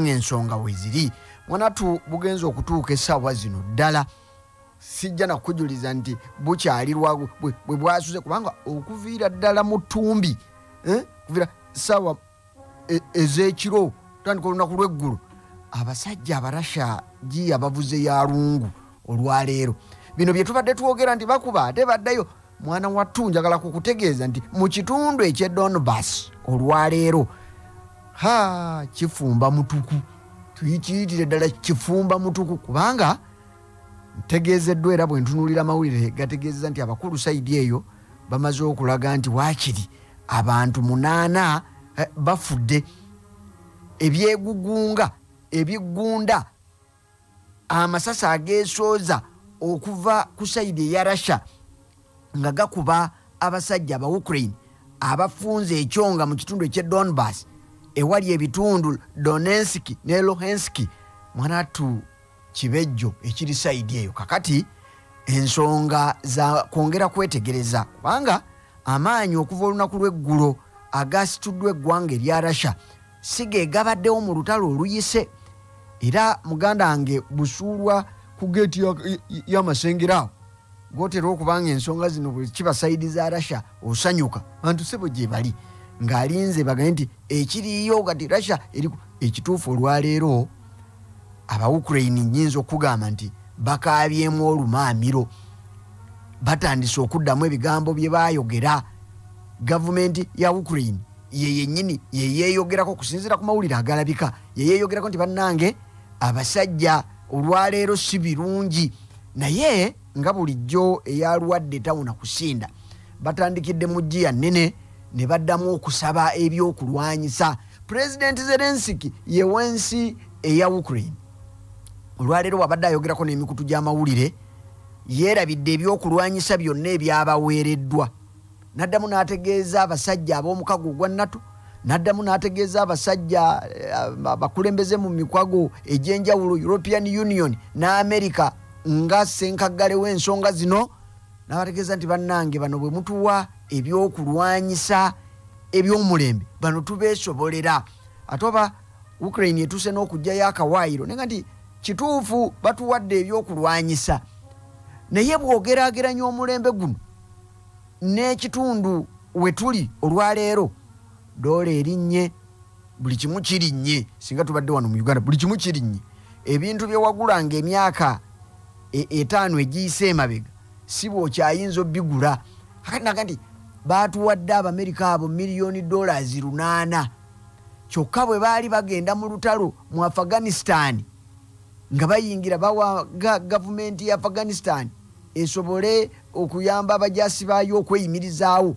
ensonga weziri mwanatu bugenzo okutuuka essaawa zino ddala sijja nakujuliza nti bukyalirwa bwe bwasuze kubanga okuviira ddala mu ttumbi kuviira ssaawa ez'ekiro tandika olunaku lw'eggulu abasajja abarasha giya bavuze ya lungu olwaleero bino bye tubadde twogera nti bakuba ate baddayo mwana wattu njagala kukutegeeza nti mu kitundu eky'e Donbass olwaleero kifumba mutuku tuyikiyitire ddala kifumba mutuku kubanga ntegeezeddwa era bwe ntunuulira amawulire gategeezeza nti abakulu sayidi eyo bamaze okulaga nti waakiri abantu 8 bafudde ebyegugunga ebigunda amasasi ageesooza okuva ku sayidi eya Russia nga gakuba abasajja aba Ukrain abafunze ekyonga mu kitundu eky'e Donbass ewali ebitundu Donetsk ne Luhansk mwanatu kibejjo ekiri sayidi eyo kakati ensonga za kwongera kwetegereza kubanga amaanyi okuva olunaku lw'eggulo agasituddwa eggwanga erya Russia sige gabaddewo mu lutalo oluyise era muganda wange busuulwa ku geeti y'amasengerawo gotera okubanga ensonga zino bwe kiba sayidi za Russia osanyuka bantu sebo gye bali ng'alinze baganye nti ekiriyo kati Russia ekituufu olwaleero aba Ukraine nnyinza okugamba nti bakaabyemu olumaamiro batandise okuddamu ebigambo bye baayogera gavumenti ya Ukraine yennyini yeyeeyogerako okusinziira ku mawulire agalabika yeyeeyogerako nti bannange abasajja olwaleero si birungi naye nga bulijjo eyalwadde tawuna kusinda batandikidde mu jjiya nnene ne baddamu okusaba ebyokulwanyisa President Zelensky ye wensi eya Ukraine olwaleero wabadde ayogerako n'emikutu gy'amawulire yeerabidde ebyokulwanyisa byonna ebyabaweereddwa n'addamu n'ategeeza abasajja ab'omukago ogwa NATO n'addamu n'ategeeza abasajja abakulembeze mu mikwago egy'enjawulo European Union n'America nga ssenkaggale w'ensonga zino n'abategeeza nti bannange bano bwe mutuwa ebyokulwanyisa eby'omulembe bano tubeesobolera ate oba Ukraine etuuse n'okugjayo akawaayiro naye nti kituufu batuwadde ebyokulwanyisa naye bw'ogeraageranya omulembe guno n'ekitundu we tuli olwaleero doola erinnye buli kimu kirinnye singa tubadde wano mu Uganda buli kimu kirinnye ebintu bye wagulanga emyaka 5 egiyise emabega si bw'okyayinza obbigula akati naga nti baatuwadde Abamerika abo miliyoni $8 kyokka bwe baali bagenda mu lutalo mu Afghanistan nga bayingira bawa gavumenti ya Afghanistan esobole okuyamba abajaasi baayo okweyimirizaawo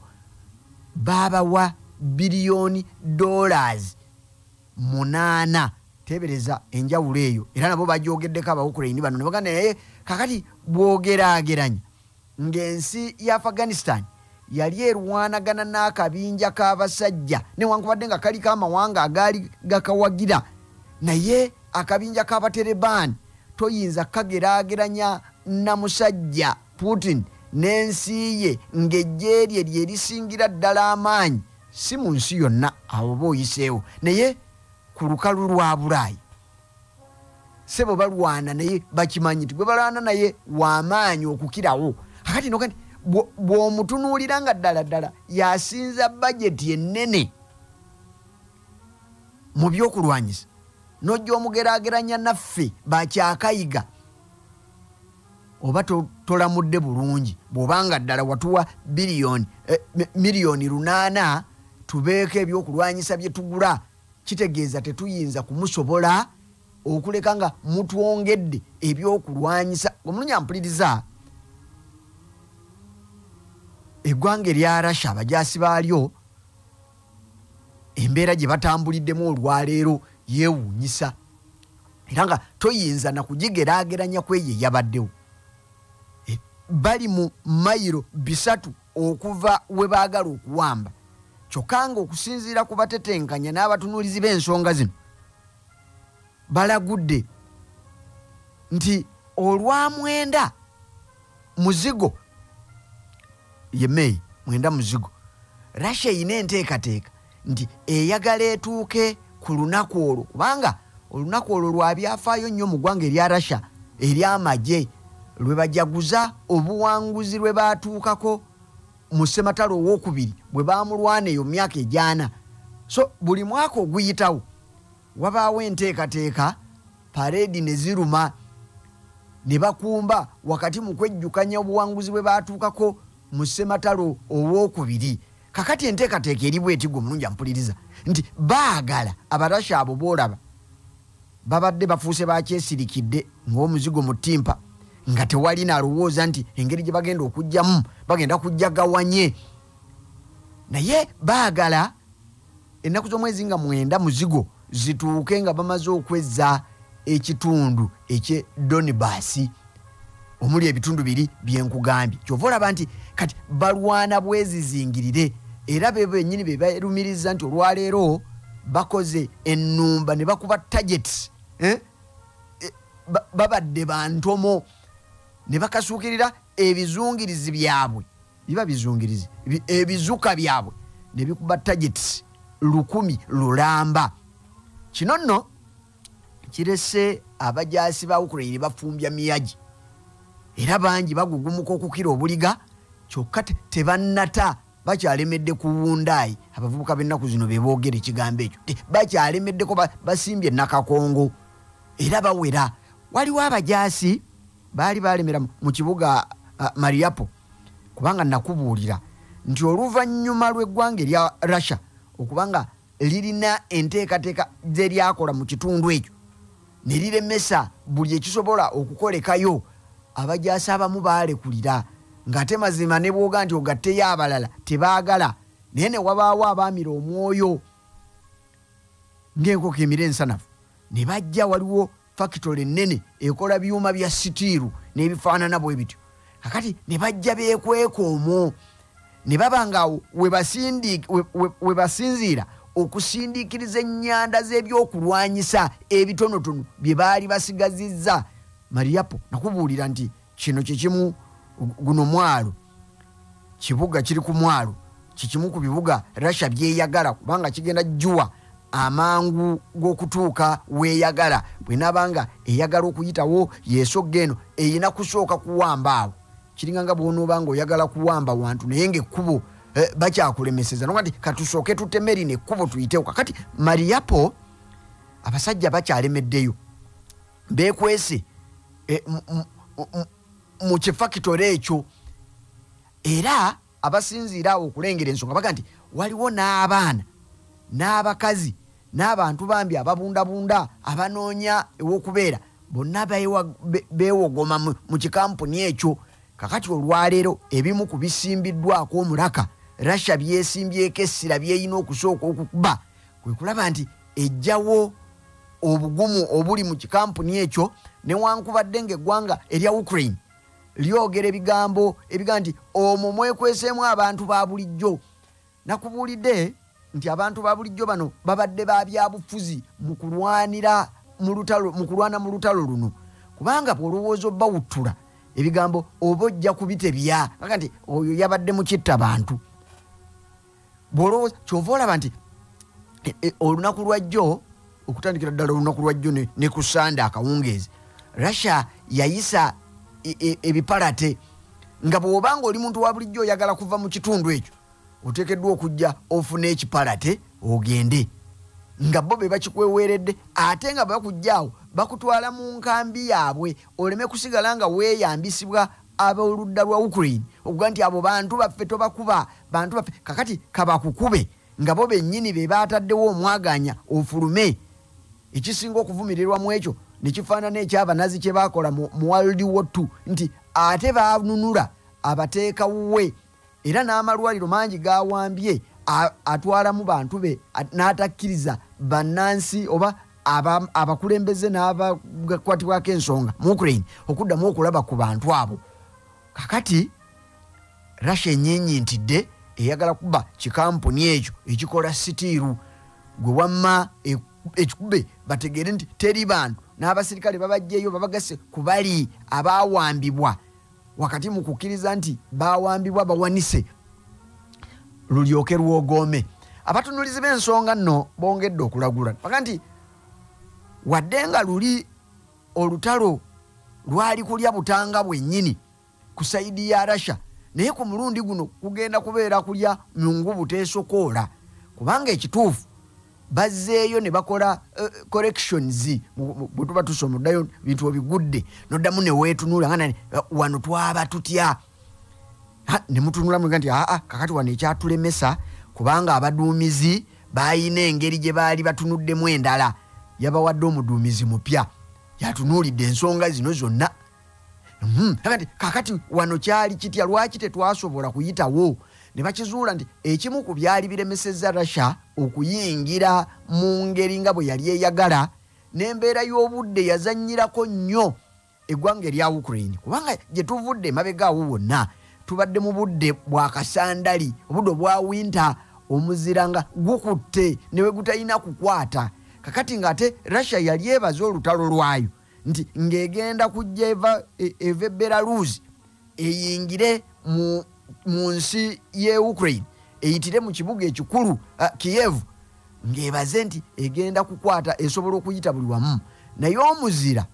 babawa biliyoni $8 tebereza enjawulo eyo era nabo bagyogeddeko aba Ukraine bano ne bagamba naye kakati bw'ogeraageranya ng'ensi ya Afghanistan yali erwanagana n'akabinja k'abasajja newankubadde nga kaliko amawanga agaali gakawagira naye akabinja k'abaterebani toyinza kageraageranya na musajja Putin n'ensi ye ng'ejje lye lyerisingira ddala amaanyi si mu nsi yonna abo booyiseewo naye ku lukalu lwa Bulaayi sebo balwana naye bakimanyi nti gwe balwana naye w'amaanyi okukirawo akati nokati bw'omutunuulira nga ddala yasinza bajeti ennene mu byokulwanyisa n'ojja omugeraageranya naffe bakyakayiga oba tolamudde bulungi bw'obanga ddala watuwa miliyoni 8 tubeeko ebyokulwanyisa bye tugula kitegeeza tetuyinza kumusobola okuleka nga mutwongedde ebyokulwanyisa omulungi ampuliriza eggwanga erya Russia abajaasi baalyo embeera gye batambuliddemu olwaleero yeewuunyisa era nga toyinza nakugigeraageranya kweyo eyabaddewo bali mu mayiro 3 okuva we baagala okuwamba kyokka nga okusinziira ku batetenkanya n'abatunuulizi b'ensonga zino balagudde nti olwamwenda muzigo ye May 9 muzigo Russia eyina enteekateeka nti eyagala etuuke ku lunaku olwo kubanga olunaku olwo lwa byafaayo nnyo mu ggwanga erya Russia ery'amagye lwe bajaguza obuwanguzi lwe baatuukako mu ssematalo owokubiri bwe baamulwana eyo myaka ejaana. So buli mwaka oguyitawo wabaawo enteekateeka, pareedi ne ziruma ne bakumba wakati mu kwejjukanya obuwanguzi bwe baatuukako mu ssematalo owokubiri. Kakati enteekateeka eri bw'eti gwe omulungi ampuliriza nti baagala Abarasha abo boolaba babadde bafuuse bakyesirikidde ng'omuzigo mu ttimpa nga tewali nalowooza nti engeri gye bagenda okujjamu bagenda kujjagawanye, naye baagala ennaku z'omwezi nga 9 muzigo zituuke nga bamaze okwezza ekitundu ekye Donbass omuli ebitundu biri byenkugambye. Kyova olaba nti kati balwana bwezizingirire, era be bennyini be balumiriza nti olwaleero bakoze ennumba ne bakuba targets babadde bantomo ne bakasuukirira ebizungirizi byabwe, biba bizungirizi ebizuka byabwe ne bikuba targets 100 lulamba. Kino nno kirese abajaasi ba Ukraine bafumbya miyaji, era bangi bagugumuka okukira obuliga, kyokka tebannata bakyalemedde kuwundaayi. Abavubuka b'ennaku zino be boogera ekigambo ekyo, bakyalemeddeko basimbye Nakakongo era bawera. Waliwo abajaasi baali balemera mu kibuga Mariupol, kubanga nakubuulira nti oluvannyuma lw'eggwanga erya Russia okubanga lirina enteekateeka ze lyakola mu kitundu ekyo ne liremesa buli ekisobola okukolekayo, abajaasi abamu baalekulira ng'ate mazima ne bwoga nti ogatteyo abalala tebaagala, naye ne wabaawo abaamira omwoyo ng'enkoko emira ensanafu ne bajja. Waliwo fakitole ennene ekola byuma bya sitiiru n'ebifaanana bwe bityo, kakati ne bajja beekweka omwo ne baba nga we basinziira okusindiikiriza ennyanda z'ebyokulwanyisa ebitonotono bye baali basigazizza Mariupol. Nakubuulira nti kino kyekimu, guno mwalo kibuga kiri ku mwalo kikimu ku bibuga Russia byeyagala, kubanga kigenda jjuwa amangu g'okutuuka weeyagala. Bw'enaabanga eyagala okuyitawo yeesogga eno eyina kusooka kuwamba awo. Kiringa nga bw'onooba nga oyagala kuwamba wantu naye ng'ekkubo bakyakulemeseza noga nti katusooke tuteme lino ekkubo tuyitewo. Kakati Mariupol abasajja bakyalemeddeyo, beekwese mu kifakitole ekyo, era abasinziira awo okulengera ensonga baga nti waliwo n'abaana n'abakazi n'abantu bambi ababundabunda abanoonya ew'okubeera, bonna beewogoma mu kikampuni ekyo. Kakati olwaleero ebimu ku bisimbiddwako omulaka Russia byesimbyeko essira byeyina okusooka okukuba, kwe kulaba nti ejjawo obugumu obuli mu kikampuni ekyo, newankubadde ng'eggwanga erya Ukraine lyogera ebigambo ebiga nti omwo mwekweseemu abantu ba bulijjo. Nakubuulidde nti abantu ba bulijjo bano babadde ba byabufuzi mu kulwana mu lutalo luno, kubanga bw'olowooza obbawuttula ebigambo oba ojja kubitebya aga nti oyo yabadde mu Ettabantu. Bw'olowooza kyova olaba nti olunaku lwajjo, okutandikira ddala olunaku lwajjo ne ku Sande akawungeezi, Russia yayisa ebipalate nga bw'obanga oli muntu wa bulijjo oyagala kuva mu kitundu ekyo oteekeddwa okujja ofuna ekipalate ogende, nga bo be bakikweweeredde, ate nga bakujjaawo bakutwala mu nkambi yaabwe oleme kusigala nga weeyambisibwa ab'oludda lwa Ukraine okuga nti abo bantu baffe tobakuba bantu baffe. Kakati kabakukube nga bo bennyini be baataddewo omwaganya ofulume. Ekisinga okuvumirirwa mu ekyo ne kifaanana ekyabanazi kye baakola mu World War II nti ate baanunula abateeka wuwe, era n'amalwaliro mangi gawambye atwalamu bantu be n'atakkiriza bannansi oba abakulembeze n'abakwatibwako ensonga mu Ukraine okuddamu okulaba ku bantu abo. Kakati Russia enyenyintidde eyagala kuba kikampuni ekyo ekikola sitiiru, gwe wamma ekikube bategeere nti teri bantu n'abasirikale babajjeeyo babagase ku bali abaawambibwa, wakati mu kukkiriza nti baawambibwa bawanise lulyoke lwogome. Abatunulizi b'ensonga nno bongedde okulagula baga nti wadde nga luli olutalo lwali kulya butanga bwennyini ku saidi ya Russia, naye ku mulundi guno kugenda kubeera kulya myungu buteesokoola, kubanga ekituufu bazzeeyo ne bakola corrections bwe tuba tusomoddayo bintu ebigudde noddamu ne weetunuula nga wano twaba tutya ne mutunula mwenga nti kakati wano ekyatulemesa kubanga abaduumizi bayina engeri gye baali batunuddemu endala, yabawadde omuduumizi mupya yatunuulidde ensonga zino zonna. Kakati wano kyali kitya, lwaki tetwasobola kuyitawo? Ne bakizuula nti ekimu ku byali biremesezza Russia okuyingira mu ngeri nga bwe yali eyagala, n'embeera y'obudde yazannyirako nnyo eggwanga erya Ukrain, kubanga gye tuvudde mabegaawo wonna tubadde mu budde bwa kasandali, obudde obwa winter, omuzira nga gukutte ne we gutalina kukwata. Kakati ng'ate Russia yali ebaza olutalo lwayo nti ng'egenda kujja eva Belarus eyingire mu nsi ye Ukraine, eyitire mu kibuga ekikulu Kiev, ng'ebaze nti egenda kukwata esobola okuyita buli wamu. Naye omuzira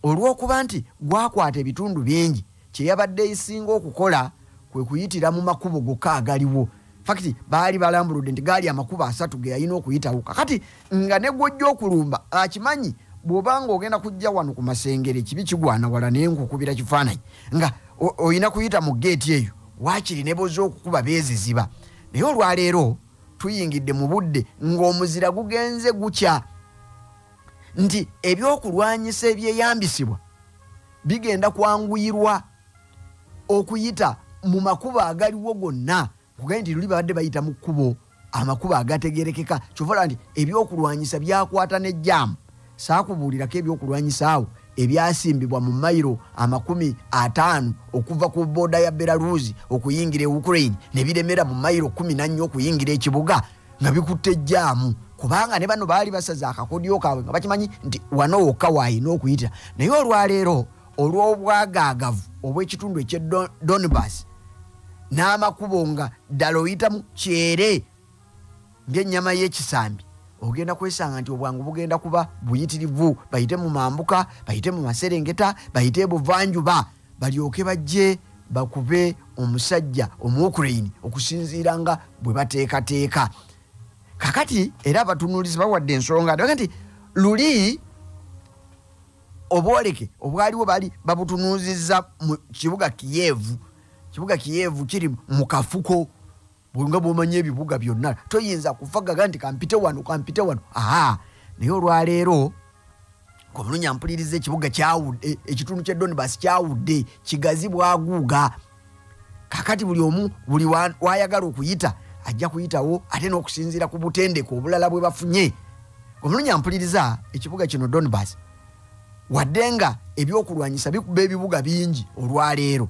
olw'okuba nti gwakwata ebitundu bingi, kye yabadde esinga okukola kwe kuyitira mu makubo gokka agaliwo. Fakiti baali balambuludde nti gaali amakubo 3 ge yalina okuyitawo. Kakati nga ne gwojja okulumba akimanyi bw'obanga ogenda kujja wano ku masengere kibi kigwana wala naye nkukubira kifaananyi nga oyina kuyita mu geeti eyo, waakiri ne boza okukuba beeziziba. Naye olwaleero tuyingidde mu budde ng'omuzira gugenze gukya nti ebyokulwanyisa ebyeyambisibwa bigenda kwanguyirwa okuyita mu makubo agaliwo gonna, kugaye nti luli babadde bayita mu kkubo amakubo agategerekeka. Kyova nti ebyokulwanyisa byakwata n'ejjaamu. Saakubuulirako ebyokulwanyisa awo ebyasimbibwa mu mayiro 50 okuva ku booda ya Belarus okuyingira Ukraine, ne biremera mu mayiro 14 okuyingira ekibuga nga bikutte ejjaamu, kubanga ne bano baali basaza akakodyo kaabwe nga bakimanyi nti wano wokka waayina okuyita. Naye olwaleero olw'obwagaagavu obw'ekitundu eky'e Donbass n'amakubo nga ddala oyitamu kyere ng'ennyama y'ekisambi, ogenda kwesanga nti obwangu bugenda kuba buyitirivu, bayite mu mambuka, bayite mu maserengeta, bayite buvanjuba, balyoke bajje bakube omusajja omu-Ukraine okusinziira nga bwe bateekateeka. Kakati era abatunuulizi bawadde ensonga nti luli obwoleke obwaliwo baali babutunuuzizza mu kibuga Kiyevu. Kibuga Kiyevu kiri mu kafuko, nga bw'omanya ebibuga byonna toyinza kufagaga nti kampite wano. Naye olwaleero omulunya mpuliriza ekibuga kyawudde, ekitundu ky'e Donbass kyawudde, kigazi bwaguuga. Kakati buli omu buli wayagala okuyita ajja kuyitawo, ate n'okusinziira ku butendeke obulala bwe bafunye. Omulunya mpuliriza ekibuga kino Donbass wadde nga ebyokulwanyisa bikuba ebibuga bingi olwaleero,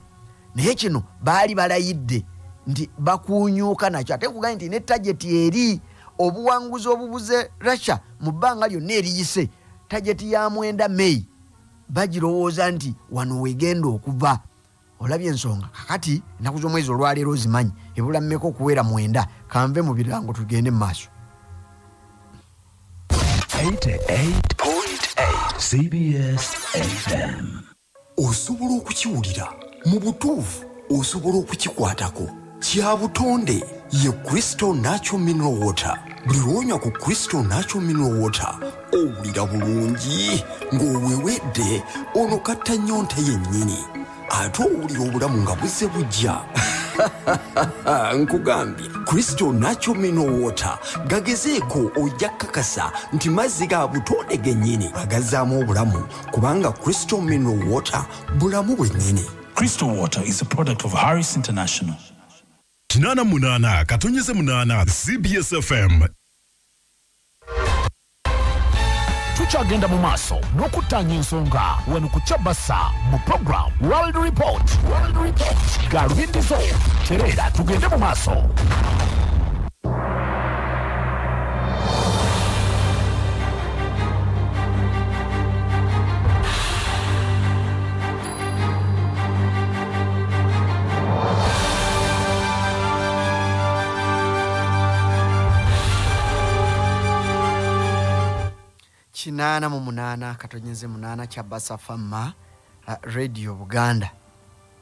naye kino baali balayidde nti bakuunyuuka nakyo, ate kugaye nti ne tageti eri obuwanguzi obubuze Russia mu bbanga lyonna eriyise, tageti ya 9 May bagirowooza nti wano wegenda okuva. Olabye ensonga. Kakati ennaku z'omwezi olwaleero ozimanyi ebula mmeka okuwera 9. Kanve mu birango tugende mu maaso. 88.8 CBS FM. Osobola okukiwulira mu butuufu, osobola okukikwatako. Kya butonde ye Crystal Natural Mineral Water. Buli lw'onywa ku Crystal Natural Mineral Water owulira bulungi ng'owewedde onokatta nnyonta yennyini, ate owulira obulamu nga buzze bujja. Nkugambye Crystal Natural Mineral Water gagezeeko ojja kakasa nti mazzi ga butonde gennyini agazaamu obulamu, kubanga Crystal Mineral Water bulamu bwennyini. Crystal Water is a product of Harris International. 88 katonyeze 8 CBS FM. Tukyagenda mu maaso n'okutanya ensonga wano ku Kyabasa mu program World Report. Galubindizo terera tugende mu maaso. 8 katonyeze 8 Chabasa Fama Radio Buganda.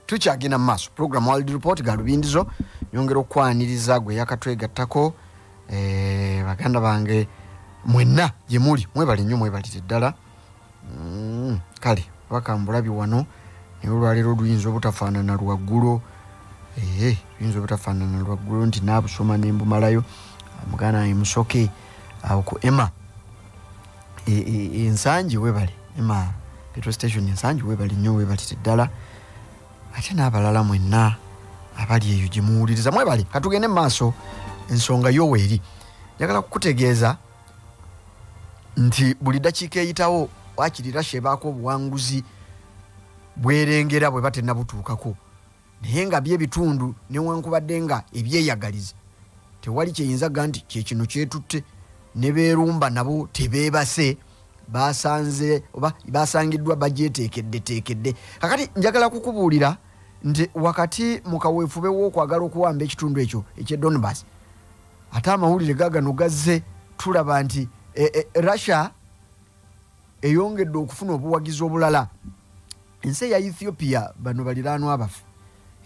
Tukyagenda mu maaso program World Report galubindizo nyongera okwaniriza gwe yakatwegattako baganda bange mwenna gye muli mwebale nnyo mwebalire ddala kale bakambulabi wano olwaleero luyinza obutafaanana lwaggulo luyinza obutafaanana lwaggulo nti naabusoma nembumalayo mugana emusoke awo ku Emma ensangi webale Emma petrol station ensangi webale nnyo webalire ddala ate n'abalala mwenna abali eyo gye muwuliriza mwebale katugende mu maaso ensonga yoweeri njagala kukutegeeza nti buli dakiika eyitawo wakirira shebaako obuwanguzi bwerengera bwe batennabutuukako naye nga byebitundu newankubadde nga ebyeyagaliza tewali kyeyinzaga nti kyekino kyetutte ne beerumba nabo tebeebase basanze oba basangiddwa bagyeteekedde kakati njagala kukubuulira nti wakati mukaweefube w'okwagala okuwamba ekitundu ekyo eky'Donbass ate amawulire gaagano gazze tulaba nti Russia eyongedde okufuna obuwagizi obulala ensi eya Ethiopia bano baliraanwa abafu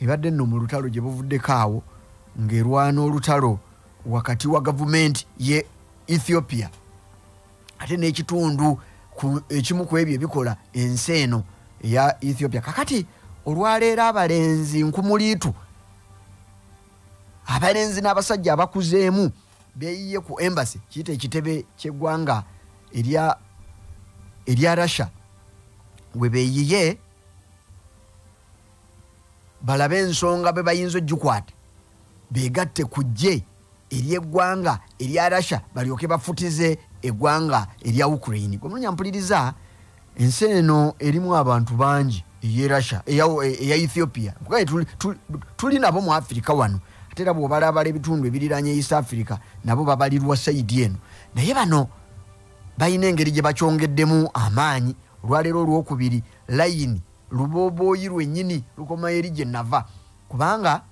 ebadde nno mu lutalo gye buvuddeko awo ng'erwana olutalo wakati wa gavumenti ye Ethiopia ate n'ekitundu ekimu ku ebyo ebikola ensi eno eya Ethiopia kakati olwaleero abalenzi nkumuliitu abalenzi n'abasajja abakuzeemu beeyiye ku embassy kiyita ekitebe ky'eggwanga erya Russia we beeyiye balabe ensonga be bayinza ogikwata beegatte ku ggye ery'eggwanga erya Russia balyoke bafutize eggwanga erya Ukrain. Gwe mpuliriza ensi eno erimu abantu bangi ey'e Russia eya Ethiopia tuli nabo mu Africa wano ate era bw'obalabala ebitundu ebiriranye East Africa nabo babalirwa sayidi eno naye bano balina engeri gye bakyongeddemu amaanyi olwaleero olwokubiri layini lubooboyi lwennyini lukoma eri gye nava kubanga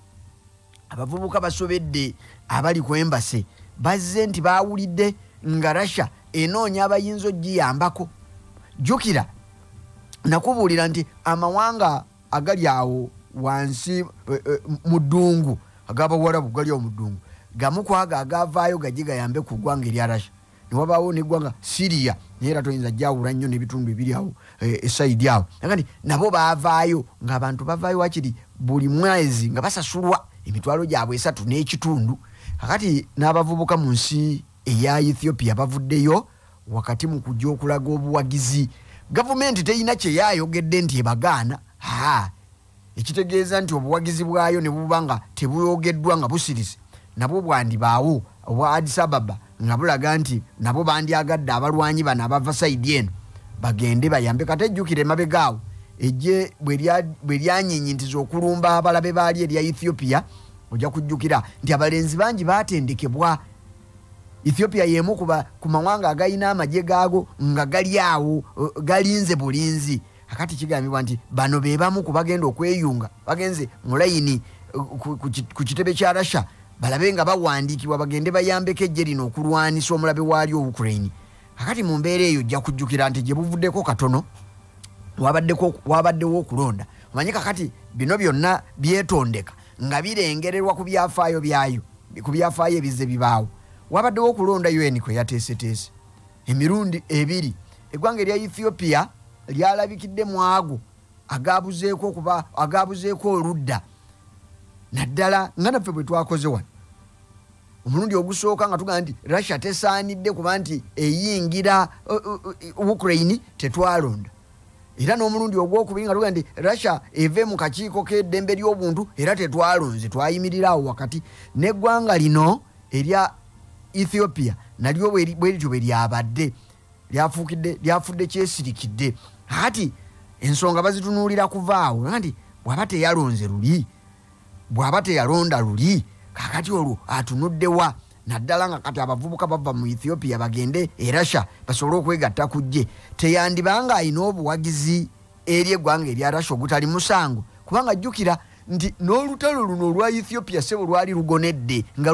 abavubuka basobedde abali ku embassy bazze nti baawulidde nga Russia enoonya abayinza ogiyambako jjukira nakubuulira nti amawanga agali awo wansi mu ddungu ag'abawarabu gali awo mu ddungu gamu ku ago agavaayo gajje gayambe ku ggwanga erya Russia ne wabaawo n'eggwanga Syria naye era toyinza gyawula nnyo n'ebitundu ebiri awo esayidi awo nakati nabo baavaayo ng'abantu bavaayo wakiri buli mwezi nga basasulwa emitwalo gyabwe 3 n'ekitundu kakati n'abavubuka mu nsi eya Ethiopia bavuddeyo wakati mu kujja okulaga obuwagizi gavumenti teyina kye yaayogedde nti ebagaana ekitegeeza nti obuwagizi bwayo ne buba nga tebuyogeddwa nga busirise nabwo bwandibaawo obwa Addis Ababa nga bulaga nti nabo bandyagadde abalwanyi bano abava sayidi eno bagende bayambe kate ejjukire emabegaawo ejje bwe lyanyinyiintiza okulumba abalabe baali erya Ethiopia ojja kujjukira nti abalenzi bangi baatendekebwa Ethiopia yemu ku mawanga agayina amagye gaago nga gali awo galinze bulinzi akati kigambibwa nti bano be bamu ku bagenda okweyunga bagenze mu layini ku kitebe kya Russia balabe nga bawandiikibwa bagende bayambeko ejje lino okulwanisa omulabe waali Ukrain akati mu mbeera eyo ojja kujjukira nti gye buvuddeko katono wabaddewo okulonda omanyi kakati bino byonna byetondeka nga birengererwa ku byafaayo byayo ku byafaayo ebizze bibaawo wabaddewo okulonda UN kwe yateeseteese emirundi ebiri eggwanga erya Ethiopia lyalabikidde mu ago agabuzeeko oludda naddala nga naffe bwe twakoze wano omulundi ogusooka nga tugamba nti Russia tesaanidde kuba nti eyingira Ukraine tetwalonda era n'omulundi ogwokubiri nga tugamba nti Russia eve mu kakiiko k'eddembe ly'obuntu era tetwalonze twayimirira awo wakati n'eggwanga lino erya Ethiopia nalyo bwe lityo bwe lyabadde lyafudde kyesirikidde ati ensonga bazitunuulira kuvaawo nti bw'aba teyalonze luli bw'aba teyalonda luli kakati olwo atunuddewa naddala nga kati abavubuka bava mu Ethiopia bagende e Russia basobole okwegatta ku ggye teyandibanga alina obuwagizi eri eggwanga erya Russia ogutali musango kubanga jjukira nti n'olutalo luno olwa Ethiopia sebo lwali lugonedde nga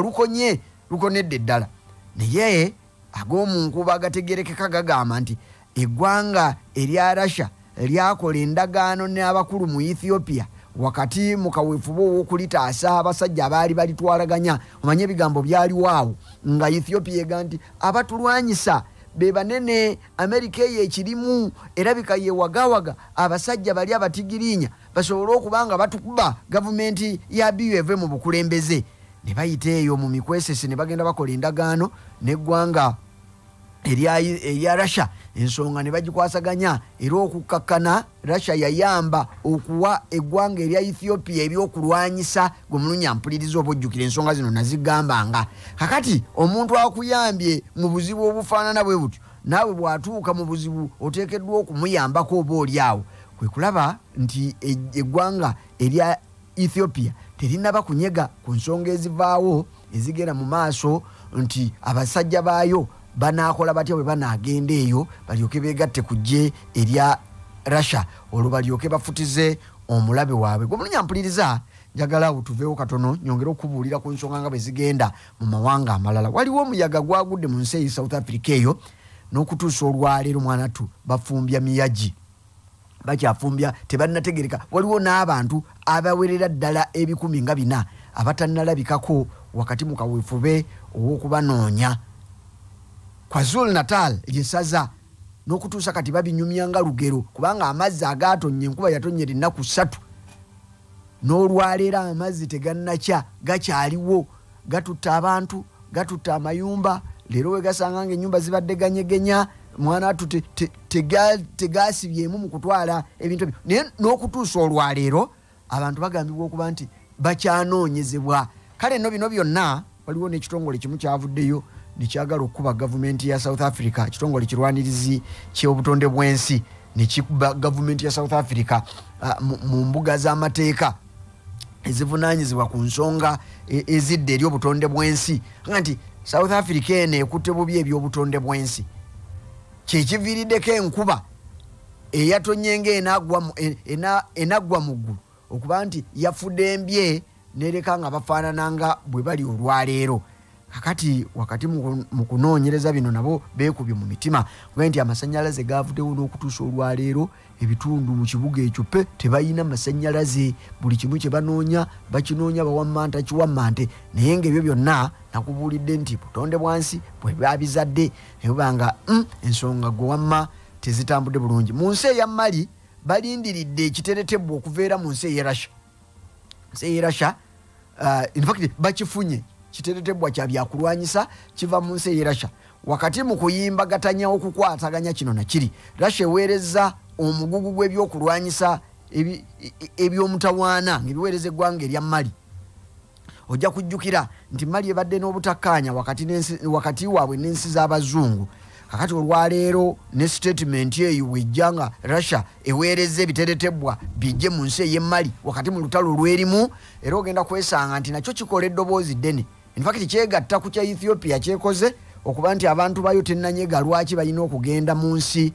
lukonedde ddala naye ag'omunkuba agategerekeka gagamba nti eggwanga erya Russia lyakola endagaano n'abakulu mu Ethiopia wakati mu kaweefube ow'okulitaasa abasajja abaali balitwalaganya. Omanye ebigambo byaliwo awo nga Ethiopia ega nti abatulwanyisa be banene, Amerika eyo ekirimu erabika yewagawaga abasajja bali abatigirinya basobole okuba nga batukuba gavumenti ya BUV mu bukulembeze. Ne bayita eyo mu mikwesese ne bagenda bakola endagaano n'eggwanga erya Russia, ensonga ne bagikwasaganya era okukakkana Russia yayamba okuwa eggwanga erya Ethiopia ebyokulwanyisa gwe mulunya mpuliriza oba ojjukira ensonga zino nazigambanga. Kakati omuntu akuyambye mu buzibu obufaanana bwe butyo naawe bw'atuuka mu buzibu oteekeddwa okumuyambako oba oli awo. Kwe kulaba nti eggwanga erya Ethiopia terinaba kunyega ku nsonga ezivaawo ezigenda mu maaso nti abasajja baayo banaakola batya bwe banaagenda eyo balyoke beegatte ku ggye erya Russia olwo balyoke bafutize omulabe waabwe. Gwe mulunya mpuliriza njagala awo tuveewo katono nyongere okubuulira ku nsonga nga bwe zigenda mu mawanga amalala. Waliwo omuyaga gwagudde mu nsi eyi South Africa eyo n'okutuusa olwaleero mwanatu bafumbya miyagi, bakyafumbya tebannategereka. Waliwo n'abantu abawerera ddala 140 abatannalabikako wakati mu kaweefube ow'okubanoonya. KwaZulu Natal yesaza n'okutuusa kati babinyumya nga lugero kubanga amazzi agatonnya enkuba yatonyera ennaku 3 n'olwaleero amazzi tegannakya gakyaliwo gatutta abantu gatutta amayumba. Leero we gasanga ng'ennyumba zibadde ganyegenya mwana atu tegasibyemu mu kutwala ebintu ebyo. Naye n'okutuusa olwaleero abantu bagambibwa okuba nti bakyanoonyezebwa. Kale nno bino byonna waliwo n'ekitongole kimu kyavuddeyo nekyagala okuba gavumenti ya South Africa, kitongole kirwanirizi ky'obutonde bw'ensi nekikuba gavumenti ya South Africa mu mbuga z'amateeka ezivunaanyizibwa ku nsonga ezidde eri obutonde bw'ensi nti South Africa eno ekutte bubi eby'obutonde bw'ensi. Kyekiviiriddeko enkuba eyatonye ng'enaggwa mu ggulu okuba nti yafudde embye nereka nga bafaanana nga bwe bali olwaleero. Kakati wakati mu kunoonyereza bino nabo beekubye mu mitima nti amasannyalaze gaavuddewo n'okutuusa olwaleero ebitundu mu kibuga ekyo tebayina masannyalaze. Buli kimu kye banoonya bakinoonya bawammanta kiwammante. Naye ng'ebyo byonna nakubuulidde nti butonde bwansi bwe babizadde nebanga ensonga gwe wamma tezitambudde bulungi. Mu nsi eya Mali balindiridde ekiteretebwa okuveera mu nsi eya Russia. Nsi eya Russia in fact bakifunye kiteretebwa kya byakulwanyisa kiva mu nsi eya Russia. Wakati mu kuyimbagatanya okukwataganya kino nakiri Russia eweereza omugugu gw'ebyokulwanyisa eby'omutawaana ng'ebiweereza eggwanga erya Mali. Ojja kujjukira nti Mali ebadde n'obutakkaanya wakati waabwe n'ensi z'abazungu. Kakati olwaleero ne statement eyo wejja nga Russia eweereza ebiteretebwa bijje mu nsi ey'e Mali wakati mu lutalo lwerimu era ogenda kwesanga nti nakyo kikola eddoboozi ddene. In fact kyegatta ku kya Ethiopia kyekoze okuba nti abantu bayo tennanyega lwaki balina okugenda mu nsi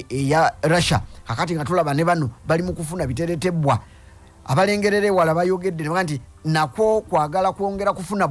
eya Russia. Kakati nga tulaba ne bano bali mu kufuna biteretebwa abalengerere wala bayogedde nti nakwo kwagala kwongera kufuna